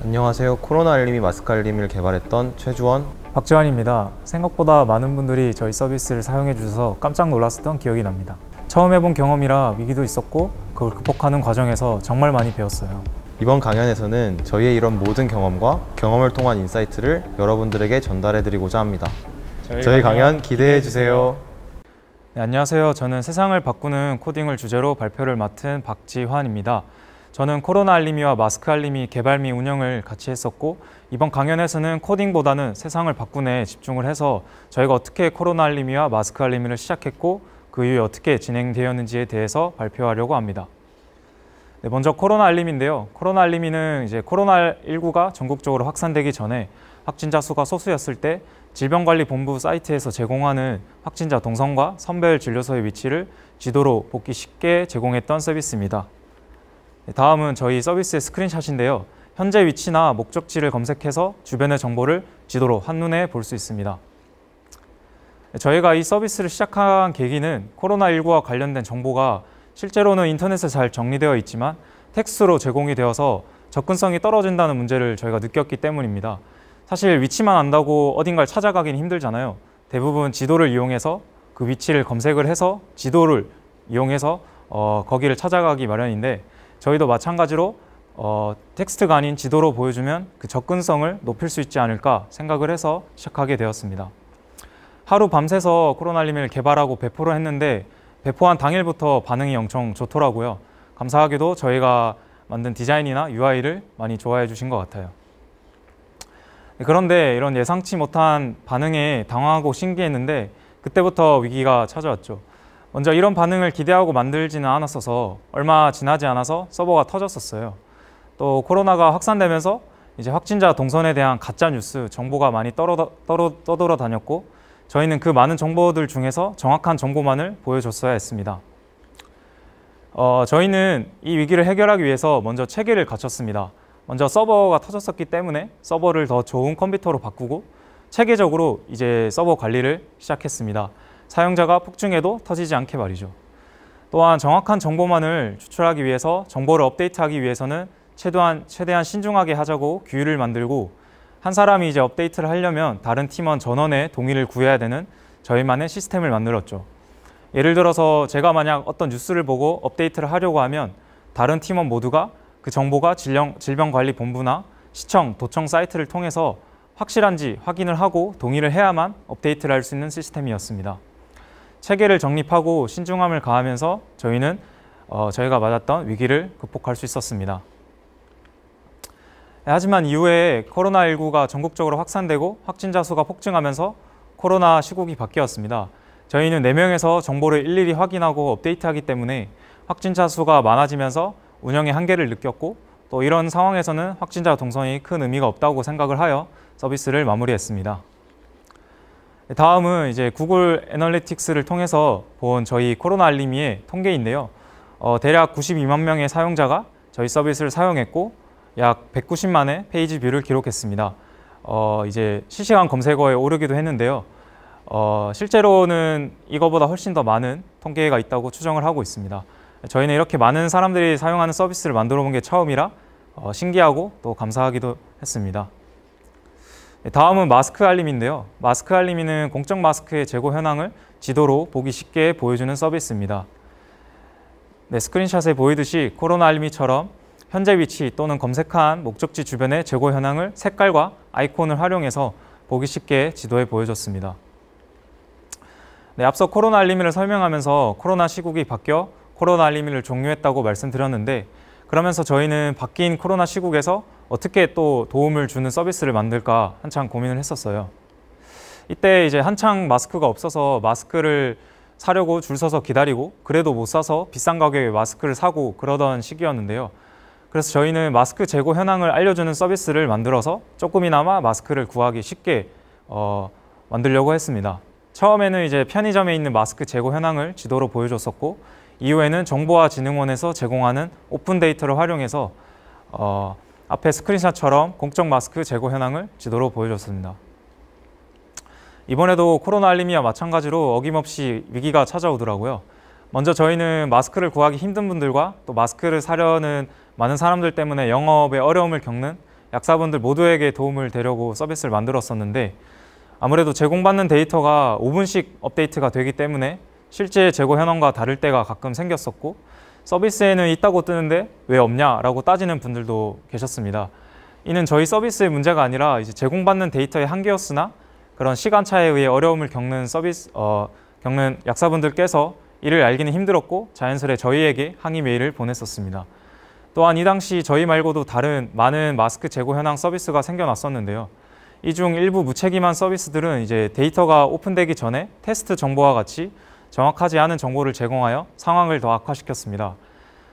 안녕하세요. 코로나 알림이 마스크 알림을 개발했던 최주원, 박지환입니다. 생각보다 많은 분들이 저희 서비스를 사용해 주셔서 깜짝 놀랐었던 기억이 납니다. 처음 해본 경험이라 위기도 있었고 그걸 극복하는 과정에서 정말 많이 배웠어요. 이번 강연에서는 저희의 이런 모든 경험과 경험을 통한 인사이트를 여러분들에게 전달해 드리고자 합니다. 저희 강연 기대해 주세요. 네, 안녕하세요. 저는 세상을 바꾸는 코딩을 주제로 발표를 맡은 박지환입니다. 저는 코로나 알림이와 마스크 알림이 개발 및 운영을 같이 했었고, 이번 강연에서는 코딩보다는 세상을 바꾸는에 집중을 해서 저희가 어떻게 코로나 알림이와 마스크 알림을 시작했고 그 이후에 어떻게 진행되었는지에 대해서 발표하려고 합니다. 네, 먼저 코로나 알림인데요. 코로나 알림이는 이제 코로나19가 전국적으로 확산되기 전에 확진자 수가 소수였을 때 질병관리본부 사이트에서 제공하는 확진자 동선과 선별 진료소의 위치를 지도로 보기 쉽게 제공했던 서비스입니다. 다음은 저희 서비스의 스크린샷인데요. 현재 위치나 목적지를 검색해서 주변의 정보를 지도로 한눈에 볼 수 있습니다. 저희가 이 서비스를 시작한 계기는 코로나19와 관련된 정보가 실제로는 인터넷에 잘 정리되어 있지만 텍스트로 제공이 되어서 접근성이 떨어진다는 문제를 저희가 느꼈기 때문입니다. 사실 위치만 안다고 어딘가를 찾아가긴 힘들잖아요. 대부분 지도를 이용해서 그 위치를 검색을 해서 지도를 이용해서 거기를 찾아가기 마련인데, 저희도 마찬가지로 텍스트가 아닌 지도로 보여주면 그 접근성을 높일 수 있지 않을까 생각을 해서 시작하게 되었습니다. 하루 밤새서 코로나 알림을 개발하고 배포를 했는데 배포한 당일부터 반응이 엄청 좋더라고요. 감사하게도 저희가 만든 디자인이나 UI를 많이 좋아해 주신 것 같아요. 그런데 이런 예상치 못한 반응에 당황하고 신기했는데 그때부터 위기가 찾아왔죠. 먼저 이런 반응을 기대하고 만들지는 않았어서 얼마 지나지 않아서 서버가 터졌었어요. 또 코로나가 확산되면서 이제 확진자 동선에 대한 가짜 뉴스 정보가 많이 떠돌아 다녔고, 저희는 그 많은 정보들 중에서 정확한 정보만을 보여줬어야 했습니다. 저희는 이 위기를 해결하기 위해서 먼저 체계를 갖췄습니다. 먼저 서버가 터졌었기 때문에 서버를 더 좋은 컴퓨터로 바꾸고 체계적으로 이제 서버 관리를 시작했습니다. 사용자가 폭증해도 터지지 않게 말이죠. 또한 정확한 정보만을 추출하기 위해서 정보를 업데이트하기 위해서는 최대한 신중하게 하자고 규율을 만들고, 한 사람이 이제 업데이트를 하려면 다른 팀원 전원의 동의를 구해야 되는 저희만의 시스템을 만들었죠. 예를 들어서 제가 만약 어떤 뉴스를 보고 업데이트를 하려고 하면 다른 팀원 모두가 그 정보가 질병관리본부나 시청, 도청 사이트를 통해서 확실한지 확인을 하고 동의를 해야만 업데이트를 할 수 있는 시스템이었습니다. 체계를 정립하고 신중함을 가하면서 저희는 저희가 맞았던 위기를 극복할 수 있었습니다. 하지만 이후에 코로나19가 전국적으로 확산되고 확진자 수가 폭증하면서 코로나 시국이 바뀌었습니다. 저희는 4명에서 정보를 일일이 확인하고 업데이트하기 때문에 확진자 수가 많아지면서 운영의 한계를 느꼈고, 또 이런 상황에서는 확진자 동선이 큰 의미가 없다고 생각을 하여 서비스를 마무리했습니다. 다음은 이제 구글 애널리틱스를 통해서 본 저희 코로나 알림이의 통계인데요. 대략 92만 명의 사용자가 저희 서비스를 사용했고 약 190만의 페이지 뷰를 기록했습니다. 이제 실시간 검색어에 오르기도 했는데요. 실제로는 이거보다 훨씬 더 많은 통계가 있다고 추정을 하고 있습니다. 저희는 이렇게 많은 사람들이 사용하는 서비스를 만들어 본 게 처음이라 신기하고 또 감사하기도 했습니다. 다음은 마스크 알림인데요. 마스크 알림이는 공적 마스크의 재고 현황을 지도로 보기 쉽게 보여주는 서비스입니다. 네, 스크린샷에 보이듯이 코로나 알림이처럼 현재 위치 또는 검색한 목적지 주변의 재고 현황을 색깔과 아이콘을 활용해서 보기 쉽게 지도에 보여줬습니다. 네, 앞서 코로나 알림이를 설명하면서 코로나 시국이 바뀌어 코로나 알림이를 종료했다고 말씀드렸는데, 그러면서 저희는 바뀐 코로나 시국에서 어떻게 또 도움을 주는 서비스를 만들까 한창 고민을 했었어요. 이때 이제 한창 마스크가 없어서 마스크를 사려고 줄 서서 기다리고 그래도 못 사서 비싼 가격에 마스크를 사고 그러던 시기였는데요. 그래서 저희는 마스크 재고 현황을 알려주는 서비스를 만들어서 조금이나마 마스크를 구하기 쉽게 만들려고 했습니다. 처음에는 이제 편의점에 있는 마스크 재고 현황을 지도로 보여줬었고, 이후에는 정보화진흥원에서 제공하는 오픈 데이터를 활용해서 앞에 스크린샷처럼 공적 마스크 재고 현황을 지도로 보여줬습니다. 이번에도 코로나 알림이와 마찬가지로 어김없이 위기가 찾아오더라고요. 먼저 저희는 마스크를 구하기 힘든 분들과 또 마스크를 사려는 많은 사람들 때문에 영업에 어려움을 겪는 약사분들 모두에게 도움을 되려고 서비스를 만들었었는데 아무래도 제공받는 데이터가 5분씩 업데이트가 되기 때문에 실제 재고 현황과 다를 때가 가끔 생겼었고 서비스에는 있다고 뜨는데 왜 없냐라고 따지는 분들도 계셨습니다. 이는 저희 서비스의 문제가 아니라 이제 제공받는 데이터의 한계였으나 그런 시간차에 의해 어려움을 겪는 겪는 약사분들께서 이를 알기는 힘들었고 자연스레 저희에게 항의 메일을 보냈었습니다. 또한 이 당시 저희 말고도 다른 많은 마스크 재고 현황 서비스가 생겨났었는데요. 이 중 일부 무책임한 서비스들은 이제 데이터가 오픈되기 전에 테스트 정보와 같이 정확하지 않은 정보를 제공하여 상황을 더 악화시켰습니다.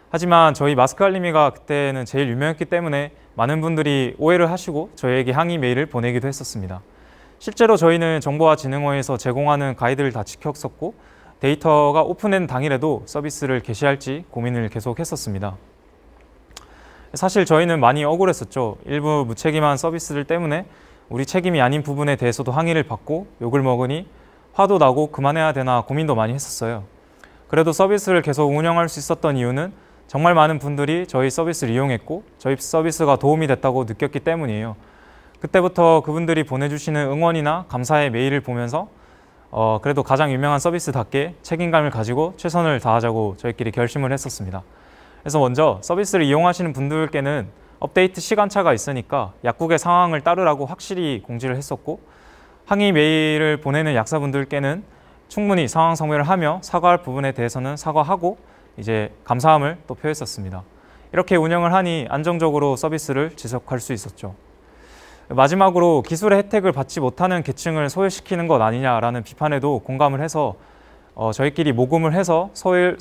하지만 저희 마스크알림이가 그때는 제일 유명했기 때문에 많은 분들이 오해를 하시고 저희에게 항의 메일을 보내기도 했었습니다. 실제로 저희는 정보화진흥원에서 제공하는 가이드를 다 지켰었고 데이터가 오픈된 당일에도 서비스를 개시할지 고민을 계속 했었습니다. 사실 저희는 많이 억울했었죠. 일부 무책임한 서비스들 때문에 우리 책임이 아닌 부분에 대해서도 항의를 받고 욕을 먹으니 화도 나고 그만해야 되나 고민도 많이 했었어요. 그래도 서비스를 계속 운영할 수 있었던 이유는 정말 많은 분들이 저희 서비스를 이용했고 저희 서비스가 도움이 됐다고 느꼈기 때문이에요. 그때부터 그분들이 보내주시는 응원이나 감사의 메일을 보면서 그래도 가장 유명한 서비스답게 책임감을 가지고 최선을 다하자고 저희끼리 결심을 했었습니다. 그래서 먼저 서비스를 이용하시는 분들께는 업데이트 시간차가 있으니까 약국의 상황을 따르라고 확실히 공지를 했었고 항의 메일을 보내는 약사분들께는 충분히 상황 설명을 하며 사과할 부분에 대해서는 사과하고 이제 감사함을 또 표했었습니다. 이렇게 운영을 하니 안정적으로 서비스를 지속할 수 있었죠. 마지막으로 기술의 혜택을 받지 못하는 계층을 소외시키는 것 아니냐라는 비판에도 공감을 해서 저희끼리 모금을 해서 서울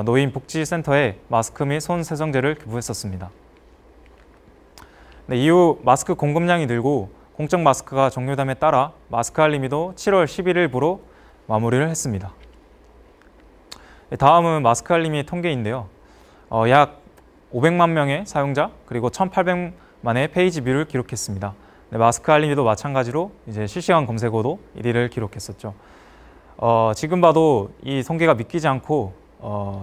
노인복지센터에 마스크 및 손 세정제를 기부했었습니다. 네, 이후 마스크 공급량이 늘고 공적 마스크가 종료됨에 따라 마스크알림이도 7월 11일부로 마무리를 했습니다. 다음은 마스크알림이 통계인데요. 약 500만 명의 사용자 그리고 1,800만의 페이지 뷰를 기록했습니다. 네, 마스크알림이도 마찬가지로 이제 실시간 검색어도 1위를 기록했었죠. 지금 봐도 이 통계가 믿기지 않고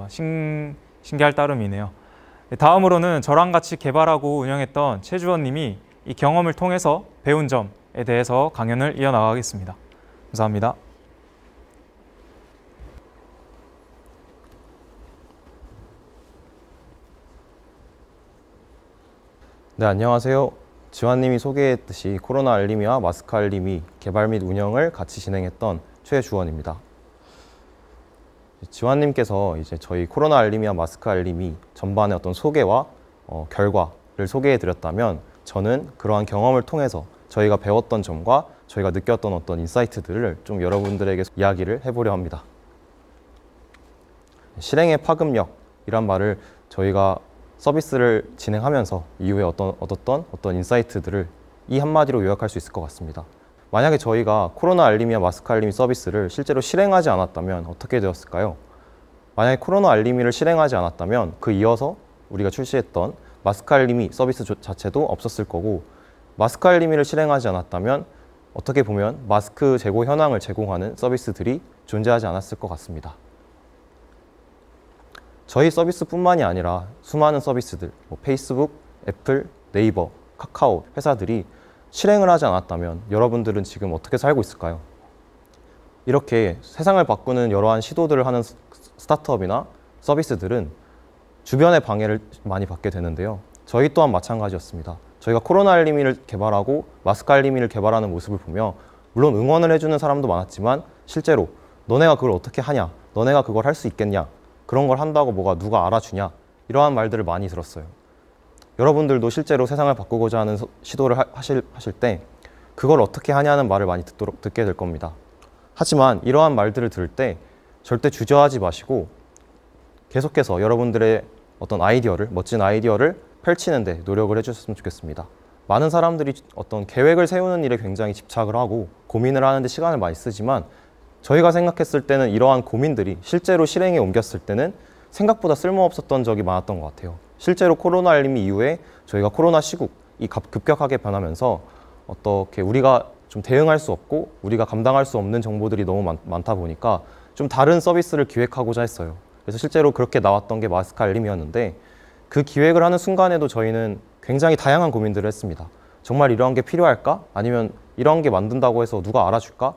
신기할 따름이네요. 네, 다음으로는 저랑 같이 개발하고 운영했던 최주원님이 이 경험을 통해서 배운 점에 대해서 강연을 이어나가겠습니다. 감사합니다. 네, 안녕하세요. 지환님이 소개했듯이 코로나 알림이와 마스크 알림이 개발 및 운영을 같이 진행했던 최주원입니다. 지환님께서 이제 저희 코로나 알림이와 마스크 알림이 전반의 어떤 소개와 결과를 소개해 드렸다면 저는 그러한 경험을 통해서 저희가 배웠던 점과 저희가 느꼈던 어떤 인사이트들을 좀 여러분들에게 이야기를 해보려 합니다. 실행의 파급력이란 말을 저희가 서비스를 진행하면서 이후에 얻었던 어떤 인사이트들을 이 한마디로 요약할 수 있을 것 같습니다. 만약에 저희가 코로나 알림이와 마스크 알림이 서비스를 실제로 실행하지 않았다면 어떻게 되었을까요? 만약에 코로나 알림이를 실행하지 않았다면 그 이어서 우리가 출시했던 마스크 알림이 서비스 자체도 없었을 거고 마스크 알림이를 실행하지 않았다면 어떻게 보면 마스크 재고 현황을 제공하는 서비스들이 존재하지 않았을 것 같습니다. 저희 서비스뿐만이 아니라 수많은 서비스들, 페이스북, 애플, 네이버, 카카오 회사들이 실행을 하지 않았다면 여러분들은 지금 어떻게 살고 있을까요? 이렇게 세상을 바꾸는 여러한 시도들을 하는 스타트업이나 서비스들은 주변의 방해를 많이 받게 되는데요. 저희 또한 마찬가지였습니다. 저희가 코로나 알림이를 개발하고 마스크 알림이를 개발하는 모습을 보며 물론 응원을 해주는 사람도 많았지만 실제로 너네가 그걸 어떻게 하냐? 너네가 그걸 할 수 있겠냐? 그런 걸 한다고 뭐가 누가 알아주냐? 이러한 말들을 많이 들었어요. 여러분들도 실제로 세상을 바꾸고자 하는 시도를 하실 때 그걸 어떻게 하냐는 말을 많이 듣게 될 겁니다. 하지만 이러한 말들을 들을 때 절대 주저하지 마시고 계속해서 여러분들의 어떤 아이디어를, 멋진 아이디어를 펼치는 데 노력을 해주셨으면 좋겠습니다. 많은 사람들이 어떤 계획을 세우는 일에 굉장히 집착을 하고 고민을 하는데 시간을 많이 쓰지만 저희가 생각했을 때는 이러한 고민들이 실제로 실행에 옮겼을 때는 생각보다 쓸모없었던 적이 많았던 것 같아요. 실제로 코로나 알림이 이후에 저희가 코로나 시국이 급격하게 변하면서 어떻게 우리가 좀 대응할 수 없고 우리가 감당할 수 없는 정보들이 너무 많다 보니까 좀 다른 서비스를 기획하고자 했어요. 그래서 실제로 그렇게 나왔던 게 마스크 알림이었는데 그 기획을 하는 순간에도 저희는 굉장히 다양한 고민들을 했습니다. 정말 이런 게 필요할까? 아니면 이런 게 만든다고 해서 누가 알아줄까?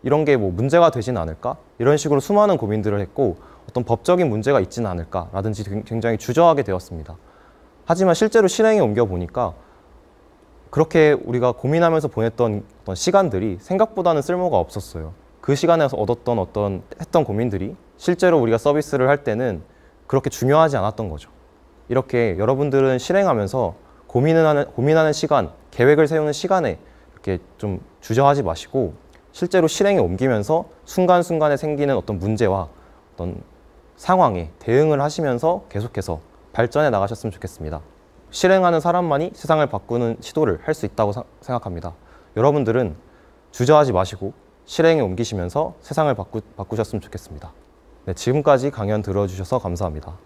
이런 게 뭐 문제가 되진 않을까? 이런 식으로 수많은 고민들을 했고 어떤 법적인 문제가 있지는 않을까라든지 굉장히 주저하게 되었습니다. 하지만 실제로 실행에 옮겨 보니까 그렇게 우리가 고민하면서 보냈던 어떤 시간들이 생각보다는 쓸모가 없었어요. 그 시간에서 얻었던 했던 고민들이 실제로 우리가 서비스를 할 때는 그렇게 중요하지 않았던 거죠. 이렇게 여러분들은 실행하면서 고민하는 시간, 계획을 세우는 시간에 이렇게 좀 주저하지 마시고 실제로 실행에 옮기면서 순간순간에 생기는 어떤 문제와 어떤 상황에 대응을 하시면서 계속해서 발전해 나가셨으면 좋겠습니다. 실행하는 사람만이 세상을 바꾸는 시도를 할 수 있다고 생각합니다. 여러분들은 주저하지 마시고 실행에 옮기시면서 세상을 바꾸셨으면 좋겠습니다. 네, 지금까지 강연 들어주셔서 감사합니다.